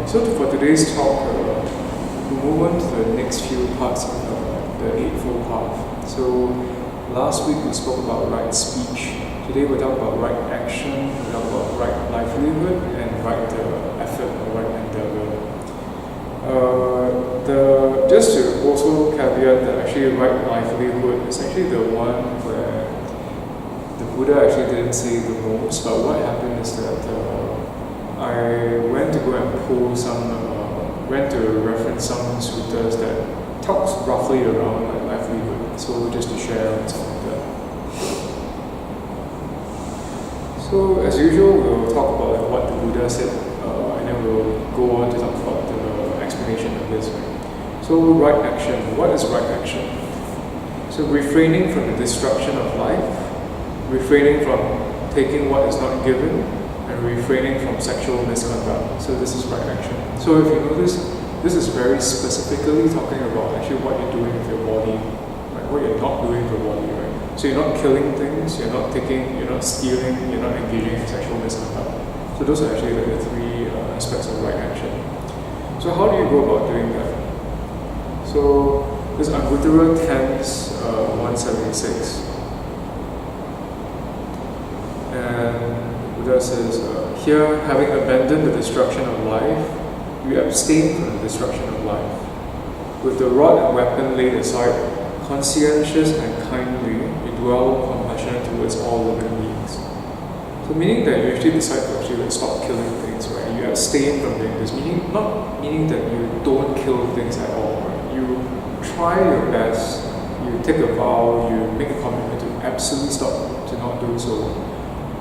So for today's talk, we'll move on to the next few parts of the Eightfold Path. So last week we spoke about right speech. Today we'll talk about right action, we'll talk about right livelihood, and right effort or right endeavor. Just to also caveat that actually right livelihood is actually the one where the Buddha actually didn't say the most, but what happened is that I went to go and pull went to reference some suttas that talks roughly around like livelihood. So just to share on some of that. So as usual, we'll talk about like, what the Buddha said, and then we'll go on to talk about the explanation of this. Right? So right action. What is right action? So refraining from the destruction of life, refraining from taking what is not given, and refraining from sexual misconduct. So this is right action. So if you notice, this is very specifically talking about actually what you're doing with your body, right? What you're not doing with your body, right? So you're not killing things, you're not stealing, you're not engaging in sexual misconduct. So those are actually like the three aspects of right action. So how do you go about doing that? So this Anguttara Tense 176. And Buddha says, here, having abandoned the destruction of life, you abstain from the destruction of life. With the rod and weapon laid aside, conscientious and kindly, you dwell compassionate towards all living beings. So meaning that you actually decide to actually stop killing things, right? You abstain from doing this, not meaning that you don't kill things at all, right? You try your best, you take a vow, you make a commitment to absolutely stop, to not do so.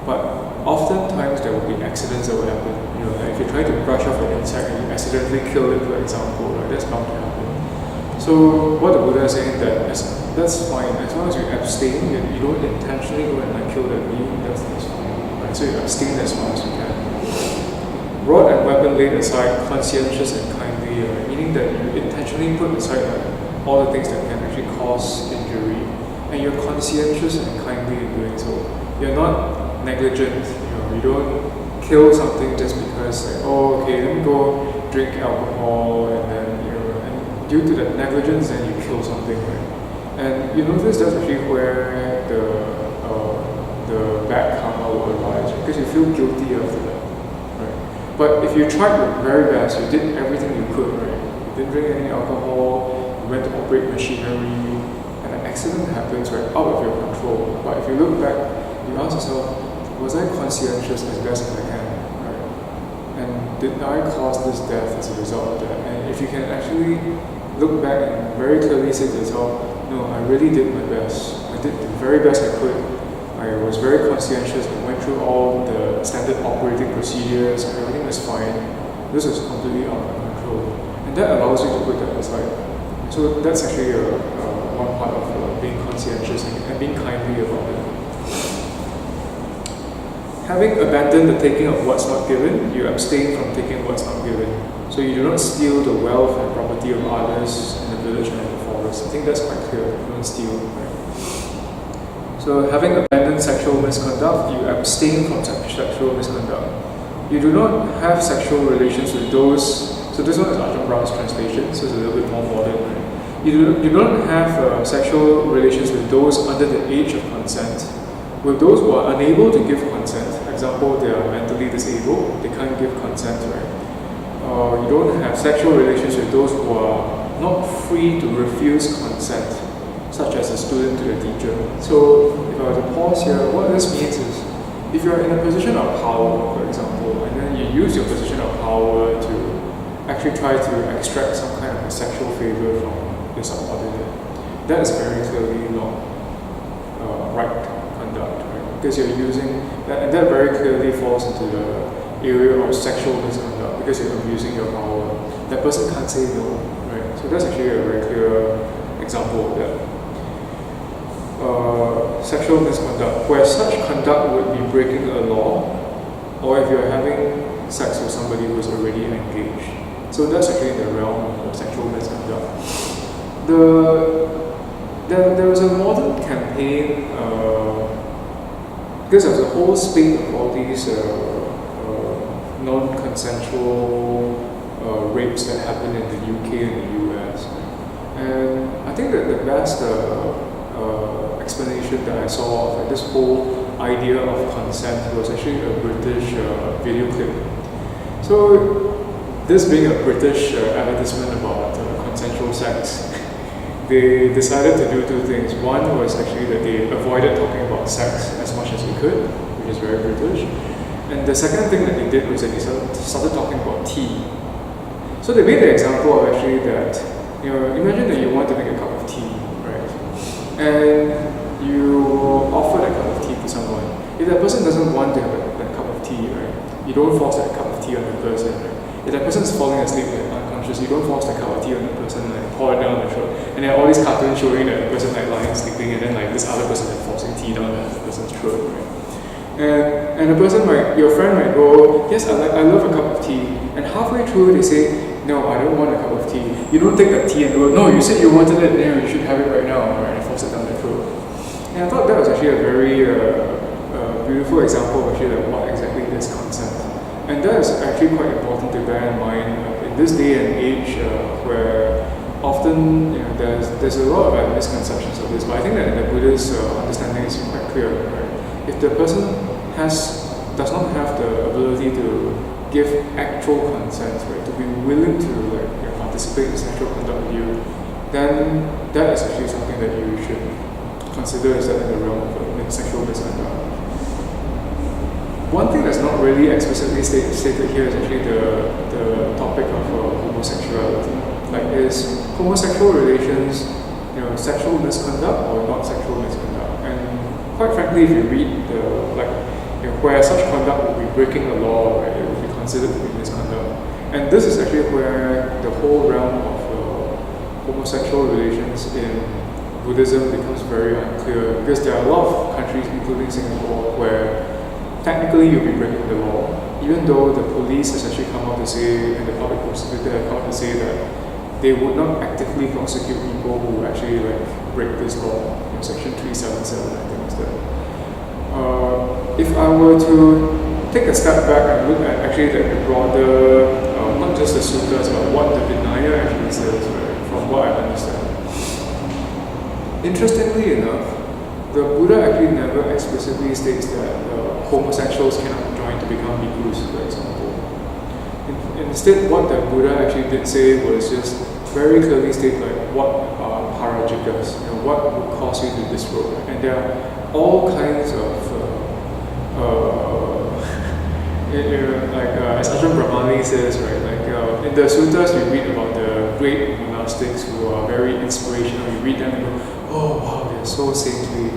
But oftentimes there will be accidents that will happen. You know, like if you try to brush off an insect and you accidentally kill it, for example, right? That's bound to happen. So what the Buddha is saying that that's fine as long as you abstain, you don't intentionally go and like kill that being. That's fine, right? So you abstain as long as you can. Rod and weapon laid aside, conscientious and kindly, meaning that you intentionally put aside like, all the things that can actually cause injury, and you're conscientious and kindly in doing so. You're not negligent, you don't kill something just because like, oh okay, let me go drink alcohol and then and due to that negligence then you kill something, right? And you notice that's actually where the bad karma will arise, right? Because you feel guilty after that, right? But if you tried your very best, you did everything you could, right? You didn't drink any alcohol, you went to operate machinery, and an accident happens right out of your control. But if you look back, you ask yourself, was I conscientious as best as I can, right? And did I cause this death as a result of that? And if you can actually look back and very clearly say to yourself, no, I really did my best. I did the very best I could. I was very conscientious and went through all the standard operating procedures and everything was fine. This is completely out of my control. And that allows you to put that aside. So that's actually one part of being conscientious and being kindly about it. Having abandoned the taking of what's not given, you abstain from taking what's not given. So you do not steal the wealth and property of others in the village and in the forest. I think that's quite clear. You don't steal, right? So having abandoned sexual misconduct, you abstain from sexual misconduct. You do not have sexual relations with those. So this one is Ajahn Brahm's translation, so it's a little bit more modern, right? You do not have sexual relations with those under the age of consent. With those who are unable to give consent, for example, they are mentally disabled, they can't give consent, right? You don't have sexual relations with those who are not free to refuse consent, such as a student to a teacher. So, if I were to pause here, what this means is, if you're in a position of power, for example, and then you use your position of power to actually try to extract some kind of a sexual favor from your subordinate, that is very clearly not right. Right? Because you're using that, and that very clearly falls into the area of sexual misconduct because you're abusing your power. That person can't say no, right? So that's actually a very clear example of that. Sexual misconduct, where such conduct would be breaking a law, or if you're having sex with somebody who's already engaged. So that's actually in the realm of sexual misconduct. There was a modern campaign because there's a whole spate of all these non-consensual rapes that happen in the UK and the US. And I think that the best explanation that I saw of like, this whole idea of consent was actually a British video clip. So this being a British advertisement about consensual sex, they decided to do two things. One was actually that they avoided talking about sex as much as they could, which is very British. And the second thing that they did was that they started talking about tea. So they made the example of actually that, imagine that you want to make a cup of tea, right? And you offer that cup of tea to someone. If that person doesn't want to have that cup of tea, right, you don't force that cup of tea on the person, right? If that person is falling asleep like unconscious, you don't force the cup of tea on the person, like pour it down the throat. And there are all these cartoons showing that the person like lying sleeping, and then like this other person like forcing tea down the person's throat, right? And the person your friend might go, yes, I love a cup of tea. And halfway through they say, no, I don't want a cup of tea. You don't take that tea and go, no, you said you wanted it, you should have it right now, right? And force it down the throat. And I thought that was actually a very beautiful example of actually like what exactly is consent. And that is actually quite important to bear in mind in this day and age where often there's a lot of misconceptions of this, but I think that in the Buddhist understanding is quite clear, right? If the person does not have the ability to give actual consent, right, to be willing to participate in sexual conduct with you, then that is actually something that you should consider is that in the realm of sexual misconduct. One thing that's not really explicitly stated here is actually the topic of homosexuality. Like, is homosexual relations, sexual misconduct or not sexual misconduct? And quite frankly, if you read where such conduct would be breaking the law, right, it would be considered to be misconduct. And this is actually where the whole realm of homosexual relations in Buddhism becomes very unclear, because there are a lot of countries, including Singapore, where technically you'll be breaking the law, even though the police has actually come out to say, and the public prosecutor have come out to say that they would not actively prosecute people who actually break this law. Section 377, I think is that. If I were to take a step back and look at actually the broader, not just the sutras, but what the Vinaya actually says, right, from what I understand. Interestingly enough, the Buddha actually never explicitly states that homosexuals cannot join to become bhikkhus, for example. Instead, what the Buddha actually did say was just very clearly state what are parajikas, what would cause you to disrobe. And there are all kinds of as Ajahn Brahmali says, right, in the sutras we read about the great monastics who are very inspirational. You read them and go, oh wow, they're so saintly.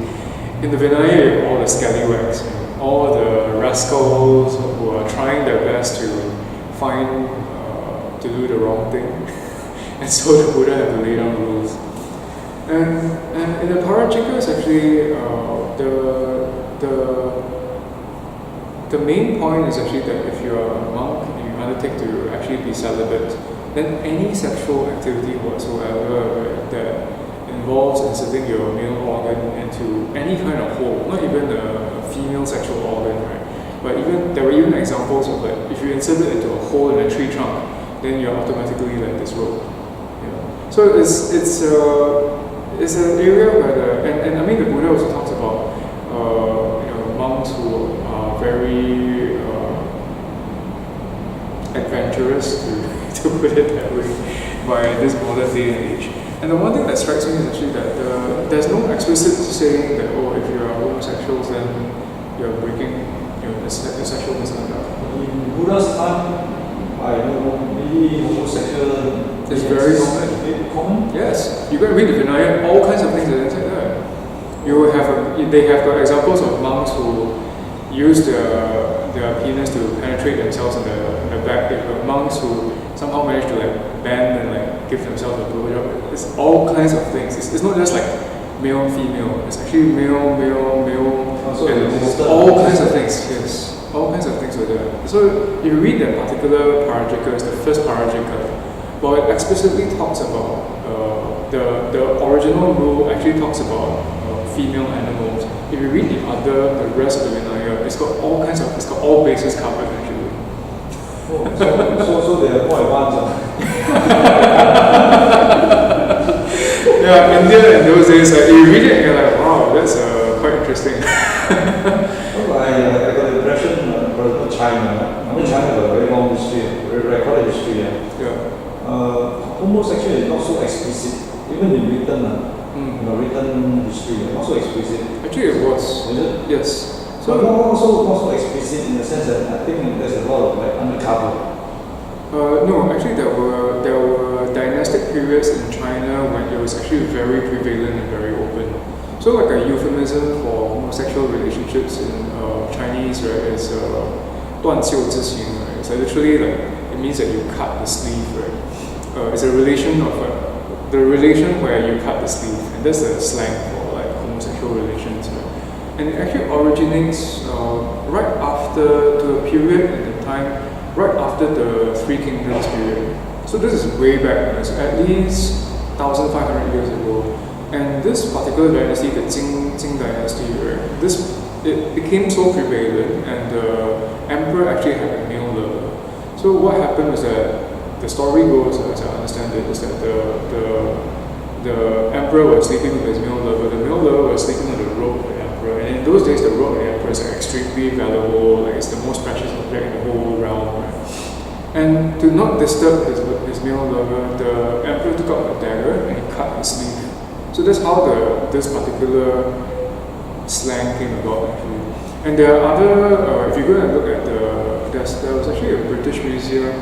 In the Vinaya, you have all the scallywags, all the rascals who are trying their best to find, to do the wrong thing. And so the Buddha had to lay down rules. And in the Parajikas, actually, the main point is actually that if you are a monk and you undertake to actually be celibate, then any sexual activity whatsoever, right, that involves inserting your male organ into any kind of hole, not even a female sexual organ, right? But there were even examples of if you insert it into a hole in a tree trunk, then you're automatically disrobed. So it's an area where and I mean the Buddha also talks about monks who are very adventurous, to put it that way, by this modern day and age. And the one thing that strikes me is actually that there's no explicit saying that if you are homosexuals then you're breaking the sexual misconduct. In Buddha's time, I don't know, maybe homosexual. It's very common. Very common? Yes. You can read the Vinaya, all kinds of things are inside there. They have got examples of monks who use their penis to penetrate themselves in the back. There are monks who somehow manage to bend and give themselves a blowjob. It's all kinds of things. It's not just male, female. It's actually male, and all kinds of things. Yes, all kinds of things are there. So if you read that particular Parajika, it's the first Parajika, well, it explicitly talks about the original rule actually talks about female animals. If you read the rest of the Vinaya, it's got all bases covered actually. So they are more advanced. Yeah, India in those days, you read it and you're like, wow, that's quite interesting. I got the impression, for example, China. I mean, China has a very long history, very recorded history. Yeah. Homosexuality is not so explicit, even in written, written history, not so explicit. Actually, it was. Is it? Yes. So not so explicit in the sense that I think there's a lot of like undercover. No, actually there were dynastic periods in China when it was actually very prevalent and very open. So like a euphemism for homosexual relationships in Chinese, right, is 断袖之刑, right? It's literally like, it means that you cut the sleeve, right? It's a relation of the relation where you cut the sleeve, and that's the slang for like homosexual relations, right? And it actually originates right after, to a period in the time, right after the Three Kingdoms period. So this is way back, it's at least 1,500 years ago. And this particular dynasty, the Qing dynasty, right, it became so prevalent, and the emperor actually had a male lover. So what happened was that, the story goes, as I understand it, is that the emperor was sleeping with his male lover. The male lover was sleeping on the robe of the emperor, and in those days, the robe of the emperor is like extremely valuable, like it's the most precious object in the whole realm, right? And to not disturb his male lover, the emperor took out a dagger and he cut his sleeve. So that's how this particular slang came about, actually. And there are other, if you go and look at there was actually a British museum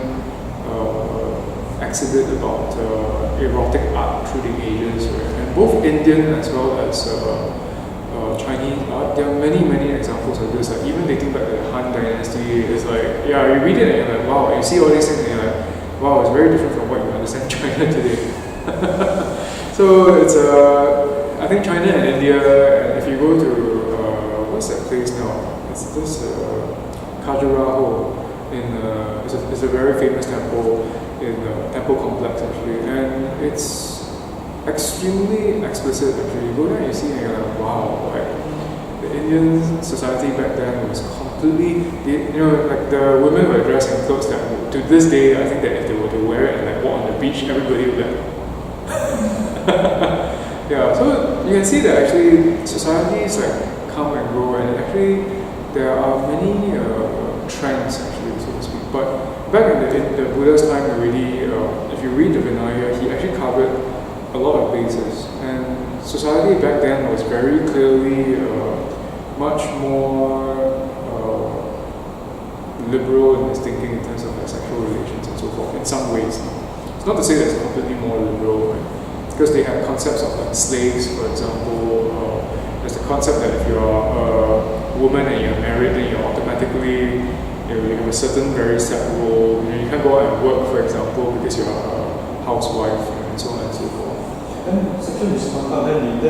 exhibit about erotic art through the ages, right? And both Indian as well as Chinese art, there are many examples of this, like even dating back to the Han dynasty. It's like, yeah, you read it and you're like, wow, you see all these things and you're like, wow, it's very different from what you understand China today. So it's I think China and India, and if you go to what's that place now? It's this Khajuraho it's a very famous temple in temple complex, actually, and it's extremely explicit, actually. You go there and you see and you're like, wow, like the Indian society back then was completely, like the women were dressed in clothes that to this day, I think that if they were to wear it and like walk on the beach, everybody would like yeah, so you can see that actually societies like come and go, and actually there are many trends, actually, so to speak. But back in the Buddha's time already, if you read the Vinaya, he actually covered a lot of bases, and society back then was very clearly much more liberal in its thinking in terms of like sexual relations and so forth, in some ways. It's not to say that it's completely more liberal, right? Because they have concepts of like slaves, for example. There's the concept that if you're a woman and you're married, then you're automatically, you have a certain very set role. You can't go out and work, for example, because you're a housewife, and so on and so forth. And sexual misconduct, then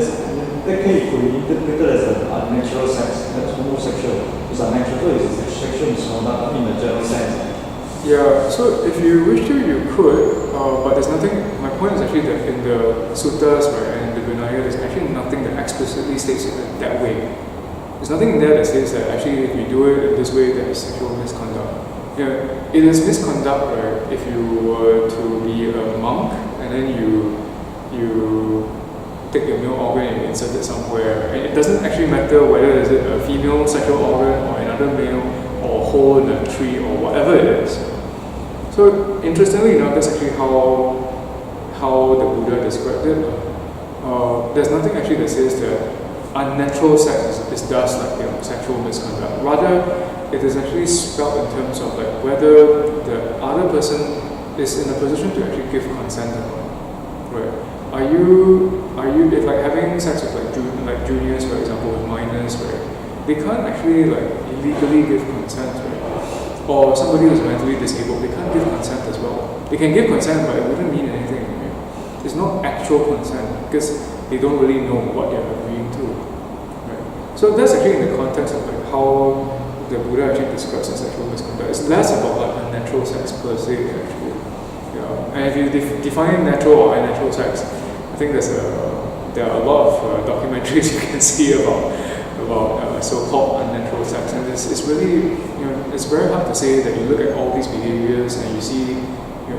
that can be interpreted as an unnatural sex. That's homosexual. It's unnatural, so it's sexual misconduct in a general sense. Yeah, so if you wish to, you could, but there's nothing, my point is actually that in the suttas, right, and in the Vinaya, there's actually nothing that explicitly states it that way. There's nothing in there that says that actually if you do it in this way, that is sexual misconduct. Yeah, it is misconduct, right, if you were to be a monk, and then you take your male organ and you insert it somewhere, and it doesn't actually matter whether is it a female sexual organ or another male, or a hole in a tree, or whatever it is. So interestingly enough, that's actually how the Buddha described it. There's nothing actually that says that unnatural sex is thus like sexual misconduct. Rather, it is actually spelled in terms of like whether the other person is in a position to actually give consent or not. Right? Are you if like having sex with like juniors, for example, with minors, right? They can't actually like illegally give consent, right? Or somebody who's mentally disabled, they can't give consent as well. They can give consent, but it wouldn't mean anything. Right? It's not actual consent because they don't really know what they're agreeing to. Right? So that's actually in the context of like how the Buddha actually describes sexual misconduct. It's less about like unnatural sex per se, actually. Yeah. And if you define natural or unnatural sex, I think there are a lot of documentaries you can see about so-called unnatural sex, and it's really, it's very hard to say that you look at all these behaviors and you see,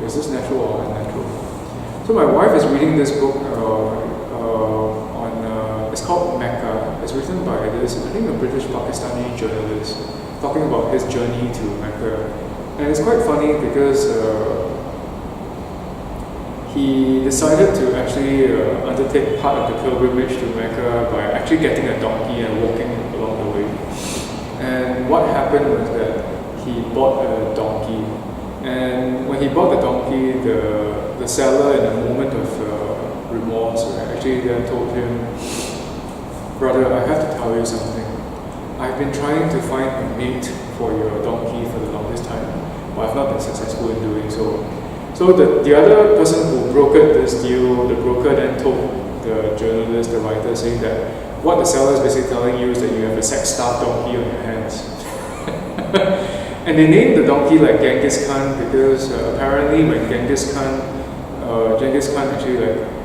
is this natural or unnatural? So my wife is reading this book it's called Mecca. It's written by this, I think, a British Pakistani journalist, talking about his journey to Mecca. And it's quite funny because he decided to actually undertake part of the pilgrimage to Mecca by actually getting a donkey and walking along the way. And what happened was that he bought a donkey. And when he bought the donkey, the seller, in a moment of remorse, actually then told him, "Brother, I have to tell you something. I've been trying to find a mate for your donkey for the longest time, but I've not been successful in doing so." So the other person who brokered this deal, the broker then told the journalist, the writer, saying that what the seller is basically telling you is that you have a sex-starved donkey on your hands. And they named the donkey like Genghis Khan because apparently when Genghis Khan actually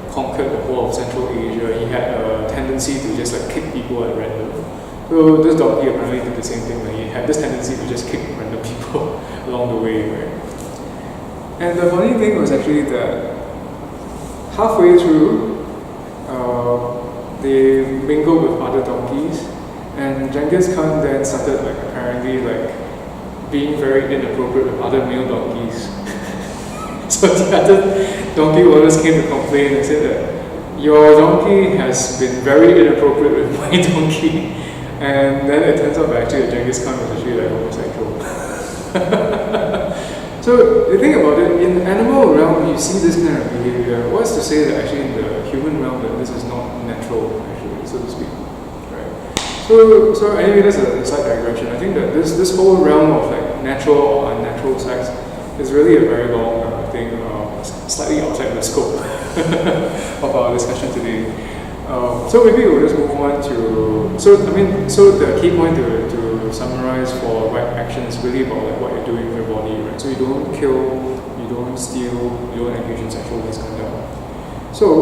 conquered the whole of Central Asia, he had a tendency to just kick people at random. So this donkey apparently did the same thing. He had this tendency to just kick random people along the way, right? And the funny thing was actually that halfway through, they mingled with other donkeys, and Genghis Khan then started apparently being very inappropriate with other male donkeys. So the other donkey owners came to complain and said that your donkey has been very inappropriate with my donkey. And then it turns out that actually Genghis Khan was actually homosexual. So the thing about it, in the animal realm, you see this kind of behavior. What's to say that actually in the human realm that this is not natural, actually, so to speak, right? So anyway, that's a slight digression. I think that this whole realm of natural or unnatural sex is really a very long thing, slightly outside the scope of our discussion today. So maybe we'll just move on to. So the key point to summarize for right action is really about what you're doing with your body, right? So you don't kill, you don't steal, you don't engage in sexual misconduct. So